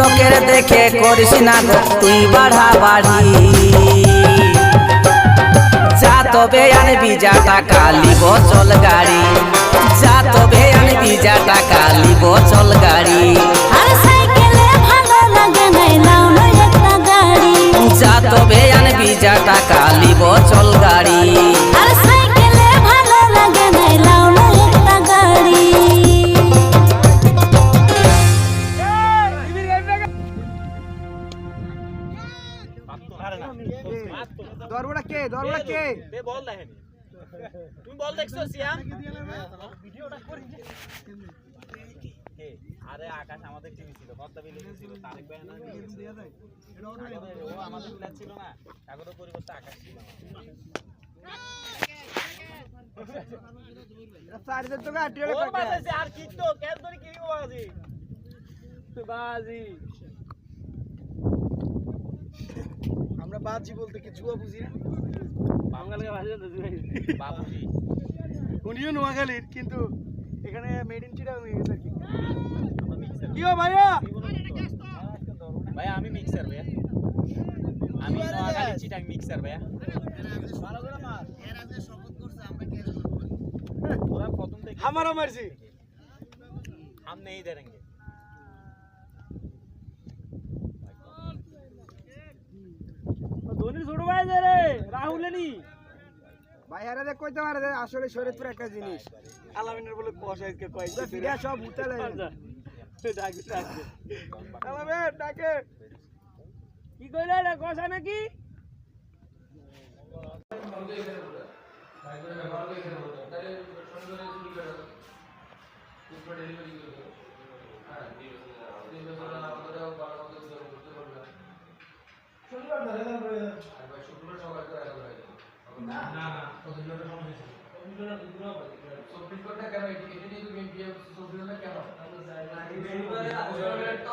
লোকের দেখে করিস না গো তুই বাড়াবাড়ি যা তবে আনবি যা টাকা লিব চল গাড়ি যা তবে আনবি যা টাকা লিব চল গাড়ি যা তবে আনবি যা টাকা লিব চল গাড়ি দরবড়া কে বল দেখেনি তুমি বল দেখছো সিয়াম ভিডিওটা করি কে আরে আকাশ আমাদের টিম ছিল পদ্মা বিলে ছিল তারেক ভাই না ও আমাদের প্লেয়ার ছিল না কাগজের পরিবর্তে আকাশ ছিল সাইডের তো গাড়ি ওর বাজে আর কি তো কেন ধরে কি বাজি তো বাজি আমরা বাজি বলতে কি জুয়া বুঝি না বাঙালিকে বাজি বাবুজি উনিও নোয়াখালীর কিন্তু এখানে মেড ইন চিটাগাং হয়ে গেছে কি কি ও ভাইয়া ভাইয়া আমি মিক্সার ভাইয়া আমি নোয়াখালী চিটাং মিক্সার ভাইয়া ভালো করে মার এর আগে শপথ করছে আমরা কে ওরা প্রথম থেকে আমারও মারছি हम नहीं देंगे ধোনি ছোট ভাই রে রাহুল নি ভাই আরে দেখ কইতে পারে আসলে শরীয়তপুর একটা জিনিস আলামিনের বলে কষাইকে কইছে ভিডিও সব উঠালে ডাকে আলামিন ডাকে কি কইলে রে কষা নাকি কেন